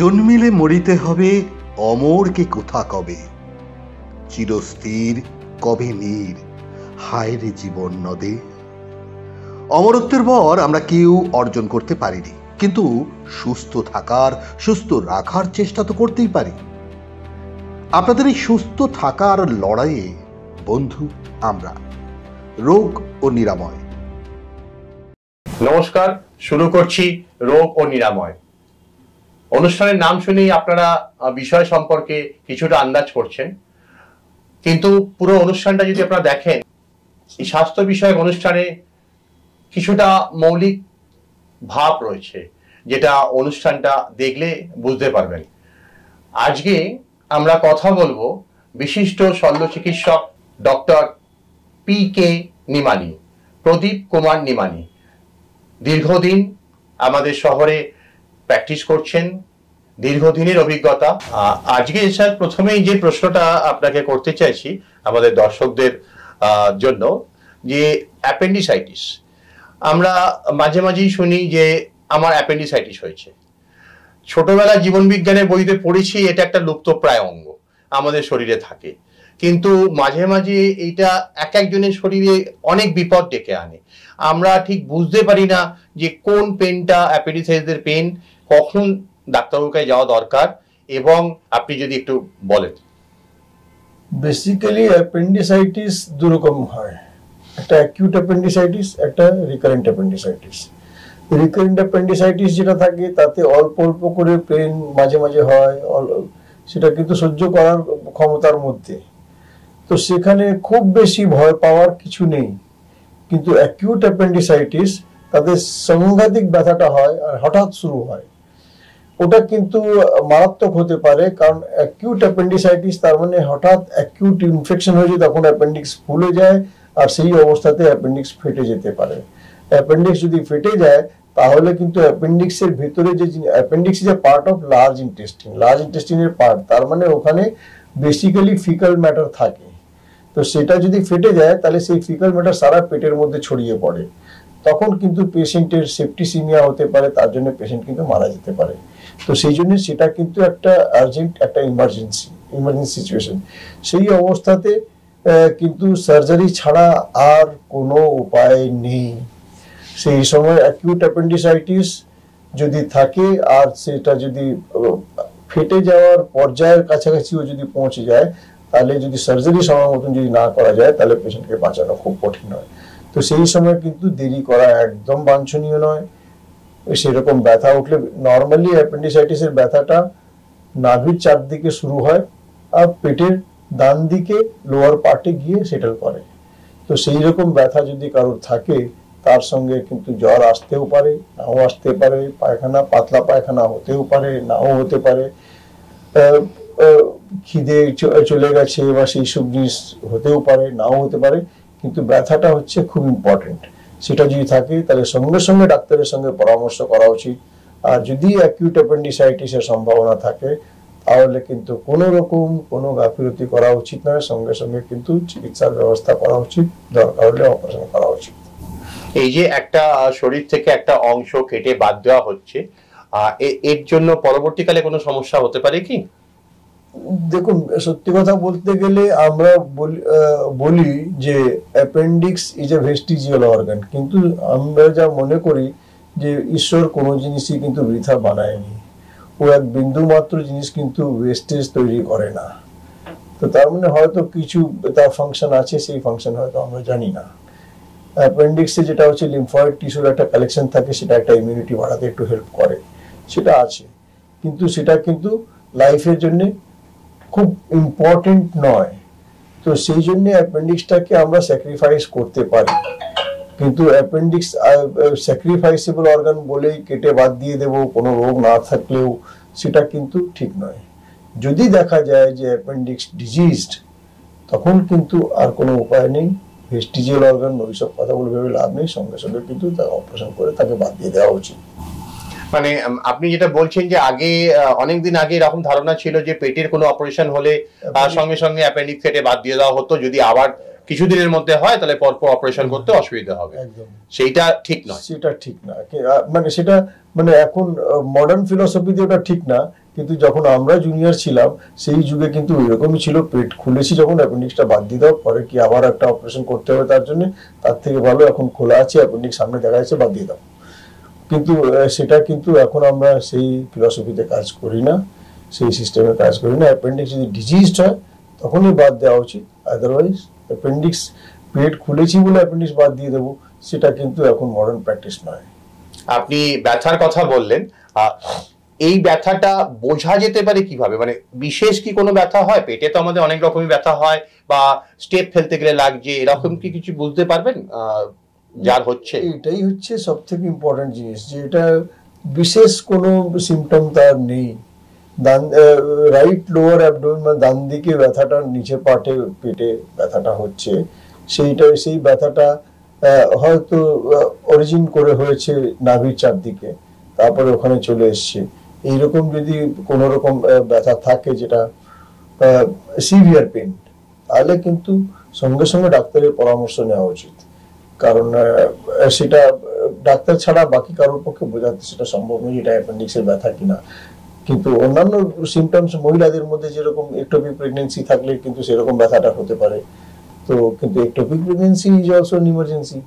জন্মিলে মরিতে হবে, অমরকে কোথা কবে, চিরস্থির কবে নীর, হায় রে জীবন নদে। অমরত্বের বর আমরা কেউ অর্জন করতে পারিনি, কিন্তু সুস্থ থাকার, সুস্থ রাখার চেষ্টা তো করতেই পারি। আপনাদের এই সুস্থ থাকার লড়াইয়ে বন্ধু আমরা, রোগ ও নিরাময়। নমস্কার, শুরু করছি রোগ ও নিরাময়। অনুষ্ঠানের নাম শুনেই আপনারা বিষয় সম্পর্কে কিছুটা আন্দাজ করছেন, কিন্তু পুরো অনুষ্ঠানটা যদি আপনারা দেখেন, এই স্বাস্থ্য বিষয়ক অনুষ্ঠানে কিছুটা মৌলিক ভাব রয়েছে, যেটা অনুষ্ঠানটা দেখলে বুঝতে পারবেন। আজকে আমরা কথা বলবো বিশিষ্ট শল্য চিকিৎসক ডক্টর পি.কে. নিমানি, প্রদীপ কুমার নিমানি। দীর্ঘদিন আমাদের শহরে প্র্যাকটিস করছেন, দীর্ঘদিনের অভিজ্ঞতা। আজকে স্যার প্রথমেই যে প্রশ্নটা আপনাকে করতে চাইছি আমাদের দর্শকদের জন্য, যে অ্যাপেন্ডিসাইটিস, আমরা মাঝে মাঝেই শুনি যে আমার অ্যাপেন্ডিসাইটিস হয়েছে। ছোটবেলা জীবন বিজ্ঞানের বইতে পড়েছি এটা একটা লুপ্তপ্রায় অঙ্গ আমাদের শরীরে থাকে, কিন্তু মাঝে মাঝে এইটা এক একজনের শরীরে অনেক বিপদ ডেকে আনে। আমরা ঠিক বুঝতে পারি না যে কোন পেনটা অ্যাপেন্ডিসাইটিসের পেন, কখন ডাক্তারবাবুর কাছে যাওয়া দরকার, এবং আপনি যদি একটু বলেন। বেসিক্যালি অ্যাপেন্ডিসাইটিস দুরকম হয়, একটা অ্যাকিউট অ্যাপেন্ডিসাইটিস, একটা রিকারেন্ট অ্যাপেন্ডিসাইটিস। রিকারেন্ট অ্যাপেন্ডিসাইটিস যেটা থাকে তাতে অল্প অল্প করে পেন মাঝে মাঝে হয়, সেটা কিন্তু সহ্য করার ক্ষমতার মধ্যে, তো সেখানে খুব বেশি ভয় পাওয়ার কিছু নেই। কিন্তু অ্যাকিউট অ্যাপেন্ডিসাইটিস, তাদের সাংঘাতিক ব্যথাটা হয় আর হঠাৎ শুরু হয়, ওটা কিন্তু মারাত্মক হতে পারে। কারণ অ্যাকিউট অ্যাপেন্ডিসাইটিস তার মানে হঠাৎ অ্যাকিউট ইনফেকশন হয়ে যায়, তখন অ্যাপেন্ডিক্স ফুলে যায়, আর সেই অবস্থাতে অ্যাপেন্ডিক্স ফেটে যেতে পারে। অ্যাপেন্ডিক্স যদি ফেটে যায় তাহলে কিন্তু অ্যাপেন্ডিক্সের ভিতরে যে appendix is a part of large ইন্টেস্টিনের পার্ট, তার মানে ওখানে বেসিক্যালি ফিকাল ম্যাটার থাকে। তো সেটা যদি ফেটে যায় তাহলে সেই ফিকাল ম্যাটার সারা পেটের মধ্যে ছড়িয়ে পড়ে, তখন কিন্তু পেশেন্টের সেপ্টিসিমিয়া হতে পারে, তার জন্য পেশেন্ট কিন্তু মারা যেতে পারে। তো সেই জন্য সেটা কিন্তু একটা আর্জেন্ট, একটা ইমার্জেন্সি সিচুয়েশন। সেই অবস্থাতে কিন্তু সার্জারি ছাড়া আর কোনো উপায় নেই। সেই সময় অ্যাকিউট অ্যাপেন্ডিসাইটিস যদি থাকে আর সেটা যদি ফেটে যাওয়ার পর্যায়ের কাছাকাছিও যদি পৌঁছে যায়, তাহলে যদি সার্জারি সময় মতন যদি না করা যায় তাহলে পেশেন্টকে বাঁচানো খুব কঠিন হয়। তো সেই সময় কিন্তু দেরি করা একদম বাঞ্ছনীয় নয়। সেরকম ব্যথা উঠলে, নর্মালি অ্যাপেন্ডিসাইটিসের ব্যথাটা নাভির চারদিকে শুরু হয় আর পেটের ডান দিকে লোয়ার পার্টে গিয়ে সেটেল করে। তো সেই রকম ব্যথা যদি কারোর থাকে, তার সঙ্গে কিন্তু জ্বর আসতেও পারে, নাও আসতে পারে, পায়খানা, পাতলা পায়খানা হতেও পারে, নাও হতে পারে, খিদে চলে গেছে বা সেই সব জিনিস হতেও পারে, নাও হতে পারে, কিন্তু ব্যথাটা হচ্ছে খুব ইম্পর্টেন্ট। সেটা যদি থাকে তাহলে সঙ্গে সঙ্গে ডাক্তারের সঙ্গে পরামর্শ করা উচিত। আর যদি অ্যাকিউট অ্যাপেন্ডিসাইটিসের সম্ভাবনা থাকে তাহলে কিন্তু কোনো রকম কোনো গাফিলতি করা উচিত নয়, সঙ্গে সঙ্গে কিন্তু চিকিৎসার ব্যবস্থা করা উচিত, দরকার হলে অপারেশন করা উচিত। এই যে একটা শরীর থেকে একটা অংশ কেটে বাদ দেওয়া হচ্ছে, এর জন্য পরবর্তীকালে কোনো সমস্যা হতে পারে কি? দেখুন, সত্যি কথা বলতে গেলে আমরা বলি যে appendix is A vestigial organ, কিন্তু আমরা যা মনে করি যে ঈশ্বর কোনো জিনিসই কিন্তু বৃথা বানায়নি, ও এক বিন্দু মাত্র জিনিস কিন্তু ওয়েস্টেজ তৈরি করে না। তো তার মানে হয়তো কিছু তার ফাংশন আছে, সেই ফাংশন হয়তো আমরা জানি না। অ্যাপেন্ডিক্সে যেটা হচ্ছে লিম্ফয়েড টিস্যুর একটা কালেকশন থাকে, সেটা একটা ইমিউনিটি বাড়াতে একটু হেল্প করে, সেটা আছে, কিন্তু সেটা কিন্তু লাইফের জন্য খুব ইম্পর্টেন্ট নয়। তো সেই জন্য অ্যাপেন্ডিক্সটাকে আমরা স্যাক্রিফাইস করতে পারি, কিন্তু অ্যাপেন্ডিক্স স্যাক্রিফাইসেবল অর্গান বলেই কেটে বাদ দিয়ে দেব কোনো রোগ না থাকলেও, সেটা কিন্তু ঠিক নয়। যদি দেখা যায় যে অ্যাপেন্ডিক্স ডিজিজড, তখন কিন্তু আর কোনো উপায় নেই, ভেস্টিজিয়াল অর্গান ওইসব কথাগুলো ভেবে লাভ নেই, সঙ্গে সঙ্গে কিন্তু তাকে অপারেশন করে তাকে বাদ দিয়ে দেওয়া উচিত। মানে আপনি যেটা বলছেন যে আগে অনেকদিন আগে এরকম ধারণা ছিল যে পেটের কোনো অপারেশন হলে সঙ্গে সঙ্গে অ্যাপেন্ডিক্স কেটে বাদ দিয়ে দেওয়া হতো, যদি আবার কিছুদিনের মধ্যে হয় তাহলে পরপর অপারেশন করতে অসুবিধা হবে, সেইটা ঠিক নয়। সেটা ঠিক না, মানে সেটা মানে এখন মডার্ন ফিলোসফিতে ওটা ঠিক না, কিন্তু যখন আমরা জুনিয়র ছিলাম সেই যুগে কিন্তু এরকমই ছিল, পেট খুলেছি যখন অ্যাপেন্ডিক্সটা বাদ দিয়ে দাও, পরে কি আবার একটা অপারেশন করতে হবে তার জন্য, তার থেকে ভালো এখন খোলা আছে অ্যাপেন্ডিক্স সামনে দেখা যাচ্ছে বাদ দিয়ে দাও। কিন্তু সেটা কিন্তু এখন আমরা সেই ফিলসফিতে কাজ করি না, সেই সিস্টেমে কাজ করি না। অ্যাপেন্ডিক্স যদি ডিজিজড হয় তখনই বাদ দেওয়া উচিত, আদারওয়াইজ অ্যাপেন্ডিক্স পেট খুলেছি বলে অ্যাপেন্ডিক্স বাদ দিয়ে দেবো, সেটা কিন্তু এখন মডার্ন প্র্যাকটিস নয়। আপনি ব্যথার কথা বললেন, এই ব্যথাটা বোঝা যেতে পারে কিভাবে? মানে বিশেষ কি কোনো ব্যথা হয়? পেটে তো আমাদের অনেক রকমের ব্যথা হয়, বা স্টেপ ফেলতে গেলে লাগছে, এরকম কি কিছু বুঝতে পারবেন যার হচ্ছে? এটাই হচ্ছে সব থেকে ইম্পর্টেন্ট জিনিস, যে এটা বিশেষ কোনো সিমটম তার নেই। রাইট লোয়ার অ্যাবডোমেন মানে ডান দিকে ব্যথাটা, নিচে পাটে পেটে ব্যথাটা হচ্ছে, সেই ব্যথাটা হয়তো অরিজিন করে হয়েছে নাভির চারদিকে, তারপরে ওখানে চলে এসছে। এইরকম যদি কোনো রকম ব্যথা থাকে যেটা সিভিয়ার পেন, তাহলে কিন্তু সঙ্গে সঙ্গে ডাক্তারের পরামর্শ নেওয়া উচিত। কারণ সেটা ডাক্তার ছাড়া বাকি কারোর পক্ষে বোঝাতে সেটা সম্ভব নয় এটা অ্যাপেন্ডিক্সের ব্যথা কিনা। কিন্তু অন্যান্য সিমটমস মহিলাদের মধ্যে যেরকম একটোপিক প্রেগনেন্সি থাকলে কিন্তু সেরকম ব্যথাটা হতে পারে। তো কিন্তু ectopic pregnancy is also N emergency,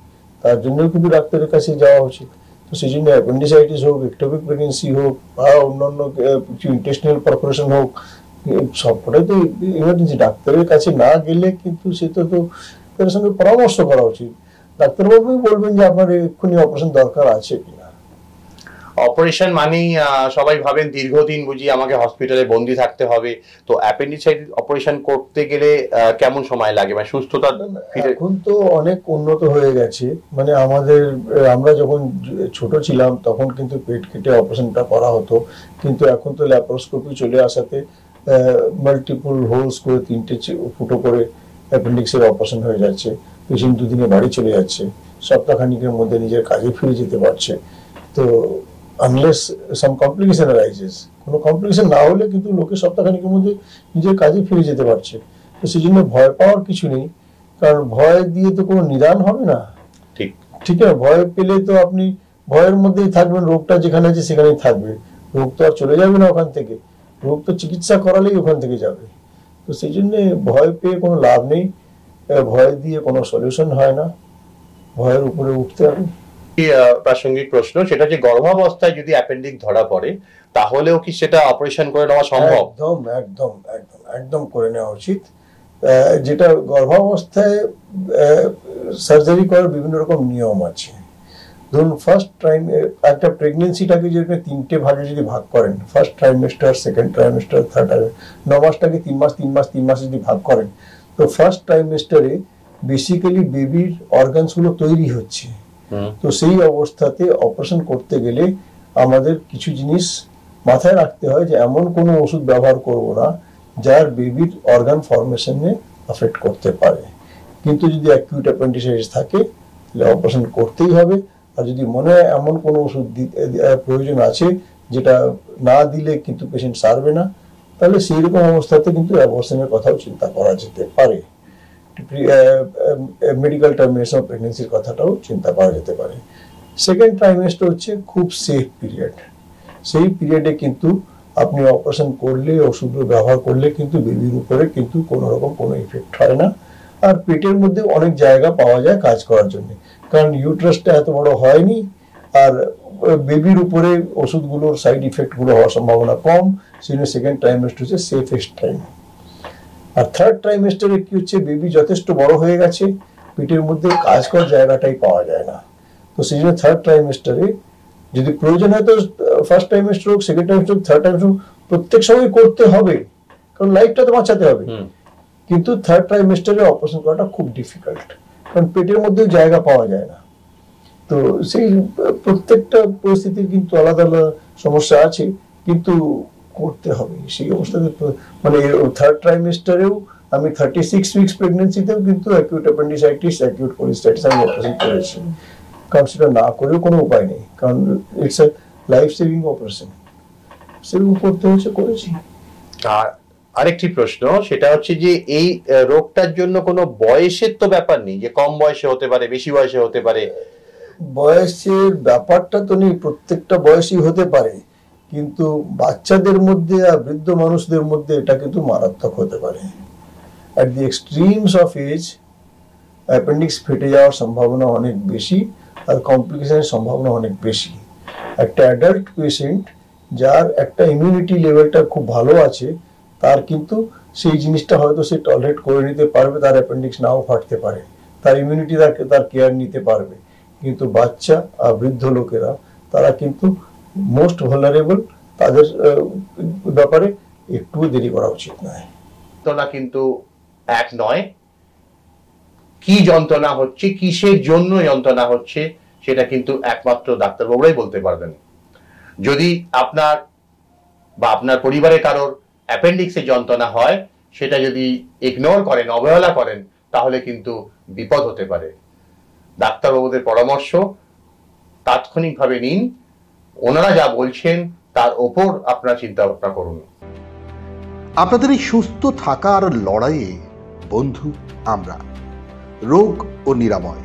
তার জন্যও কিন্তু ডাক্তারের কাছে যাওয়া উচিত। তো সেই জন্য অ্যাপেন্ডিসাইটিস হোক, একটোপিক প্রেগনেন্সি হোক, বা অন্যান্য কিছু ইন্টেস্টিনাল পারফোরেশন হোক, সবকটাই তো ইমার্জেন্সি। ডাক্তারের কাছে না গেলে কিন্তু সেটা তো তার সঙ্গে পরামর্শ করা উচিত। ডাক্তারবাবুই বলবেন যে আপনার এক্ষুনি অপারেশন দরকার আছে কিনা। অপারেশন মানেই সবাই ভাবেন দীর্ঘদিন বুঝি আমাকে হসপিটালে বন্দি থাকতে হবে। তো অ্যাপেন্ডিসাইটিস অপারেশন করতে গেলে কেমন সময় লাগে, মানে সুস্থতা? এখন তো অনেক উন্নত হয়ে গেছে, মানে আমরা যখন ছোট ছিলাম তখন কিন্তু পেট কেটে অপারেশনটা করা হতো, কিন্তু এখন তো ল্যাপারোস্কোপি চলে আসাতে মাল্টিপল হোলস করে 3টে ফুটো করে অ্যাপেন্ডিক্সের অপারেশন হয়ে যাচ্ছে। পেশেন্ট দুদিনে বাড়ি চলে যাচ্ছে, সপ্তাহখানিকের মধ্যে নিজের কাজে ফিরে যেতে পারছে। তো আনলেস সাম কমপ্লিকেশন অ্যারাইজেস, কোনো কমপ্লিকেশন না হলে কিন্তু লোকে সপ্তাহখানিকের মধ্যে নিজের কাজে ফিরে যেতে পারছে। তো সেই জন্য ভয় পাওয়ার কিছু নেই, কারণ ভয় দিয়ে তো কোনো নিদান হবে না। ঠিক আছে, ভয় পেলে তো আপনি ভয়ের মধ্যেই থাকবেন, রোগটা যেখানে আছে সেখানেই থাকবে, রোগ তো আর চলে যাবে না ওখান থেকে, রোগ তো চিকিৎসা করালেই ওখান থেকে যাবে। তো সেই জন্য ভয় পেয়ে কোনো লাভ নেই, ভয় দিয়ে কোনো সলিউশন হয় না, ভয়ের উপরে উঠতে হবে। প্রাসঙ্গিক প্রশ্ন, সেটা যে গর্ভাবস্থায় যদি অ্যাপেন্ডিক্স ধরা পড়ে তাহলেও কি সেটা অপারেশন করে নেওয়া সম্ভব? একদম একদম একদম একদম করে নেওয়া উচিত। যেটা গর্ভাবস্থায় সার্জারি করার বিভিন্ন রকম নিয়ম আছে। ধরুন ফার্স্ট একটা প্রেগনেন্সিটাকে যদি 3টে ভাগে যদি ভাগ করেন, first trimester, second trimester, third trimester, 9 মাসটাকে 3 মাস 3 মাস 3 মাস যদি ভাগ করেন, তো ফার্স্ট ট্রাইমেস্টারে বেসিক্যালি বেবির অর্গানস গুলো তৈরি হচ্ছে। তো সেই অবস্থাতে অপারেশন করতে গেলে আমাদের কিছু জিনিস মাথায় রাখতে হয়, যে এমন কোনো ওষুধ ব্যবহার করব না যার বেবির অর্গান ফরমেশনে এফেক্ট করতে পারে। কিন্তু যদি অ্যাকিউট অ্যাপেন্ডিসাইটিস থাকে তাহলে অপারেশন করতেই হবে। আর যদি মনে হয় এমন কোনো ওষুধ প্রয়োজন আছে যেটা না দিলে কিন্তু পেশেন্ট সারবে না, তাহলে সেই রকম অবস্থাতে কিন্তু অ্যাবর্শনের কথাও চিন্তা করা যেতে পারে। মেডিকেল টার্মিনেশন অফ প্রেগনেন্সির কথাটাও চিন্তা করা যেতে পারে। সেকেন্ড ট্রাইমেস্টার হচ্ছে খুব সেফ পিরিয়ড। সেই পিরিয়ডে কিন্তু আপনি অপারেশন করলে, ওষুধ ব্যবহার করলে কিন্তু বেবির উপরে কিন্তু কোনো রকম কোনো ইফেক্ট হয় না। আর পেটের মধ্যে অনেক জায়গা পাওয়া যায় কাজ করার জন্য, কারণ ইউট্রাসটা এত বড় হয়নি, আর বেবির উপরে ওষুধগুলোর সাইড ইফেক্টগুলো হওয়ার সম্ভাবনা কম। সেই সেকেন্ড ট্রাইমেস্টার হচ্ছে সেফেস্ট টাইম। আর থার্ড ট্রাইমেস্টারে কি হচ্ছে, বেবি যথেষ্ট বড় হয়ে গেছে, পেটের মধ্যে কাজ করার জায়গাটাই পাওয়া যায় না। তো সেই জন্য থার্ড ট্রাইমেস্টারে যদি প্রয়োজন হয় তো ফার্স্ট ট্রাইমেস্টার হোক, সেকেন্ড ট্রাইমেস্টার হোক, থার্ড ট্রাইমেস্টার হোক, প্রত্যেক সময় করতে হবে, কারণ লাইফটা তো বাঁচাতে হবে। কিন্তু থার্ড ট্রাইমেস্টারে অপারেশন করাটা খুব ডিফিকাল্ট, কারণ পেটের মধ্যেও জায়গা পাওয়া যায় না। তো সেই প্রত্যেকটা পরিস্থিতির কিন্তু আলাদা আলাদা সমস্যা আছে, কিন্তু করতে হবে সেই অবস্থাতে। মানে থার্ড ট্রাইমেস্টারেও আমি 36 উইকস প্রেগনেন্সিতেও কিন্তু অ্যাকিউট অ্যাপেন্ডিসাইটিস, অ্যাকিউট কোলিস্টাইটিস আমি অপারেশন করেছি, কারণ সেটা না করেও কোনো উপায় নেই, কারণ it's a life saving operation, সেরকম করতে হচ্ছে, করেছি। আর আরেকটি প্রশ্ন, সেটা হচ্ছে যে এই রোগটার জন্য কোনো বয়সের তো ব্যাপার নেই, যে কম বয়সে হতে পারে, বেশি বয়সে হতে পারে। বয়সের ব্যাপারটা তো নেই, প্রত্যেকটা বয়সই হতে পারে, কিন্তু বাচ্চাদের মধ্যে আর বৃদ্ধ মানুষদের মধ্যে এটা কিন্তু মারাত্মক হতে পারে। At the extremes of age appendix ফেটে যাওয়ার সম্ভাবনা অনেক বেশি আর কমপ্লিকেশনের সম্ভাবনা অনেক বেশি। একটা অ্যাডাল্ট পেশেন্ট যার একটা ইমিউনিটি লেভেলটা খুব ভালো আছে, তার কিন্তু সেই জিনিসটা হয়তো সে টলারেট করে নিতে পারবে, তার অ্যাপেন্ডিক্স নাও ফাটতে পারে, তার ইমিউনিটি তার কেয়ার নিতে পারবে। কিন্তু বাচ্চা আর বৃদ্ধ লোকেরা তারা কিন্তু মোস্ট ভালনারেবল, তাদের ব্যাপারে একটু দেরি করা উচিত নয়। যন্ত্রণা কিন্তু এক নয়, কি যন্ত্রণা হচ্ছে, কিসের জন্য যন্ত্রণা হচ্ছে, সেটা কিন্তু একমাত্র ডাক্তারবাবুরাই বলতে পারবেন। যদি আপনার বা আপনার পরিবারে কারোর অ্যাপেন্ডিক্সে যন্ত্রণা হয়, সেটা যদি ইগনোর করেন, অবহেলা করেন, তাহলে কিন্তু বিপদ হতে পারে। ডাক্তারবাবুদের পরামর্শ তাৎক্ষণিকভাবে নিন, ওনারা যা বলছেন তার ওপর আপনারা চিন্তা ভাবনা করুন। আপনাদের এই সুস্থ থাকার লড়াইয়ে বন্ধু আমরা, রোগ ও নিরাময়।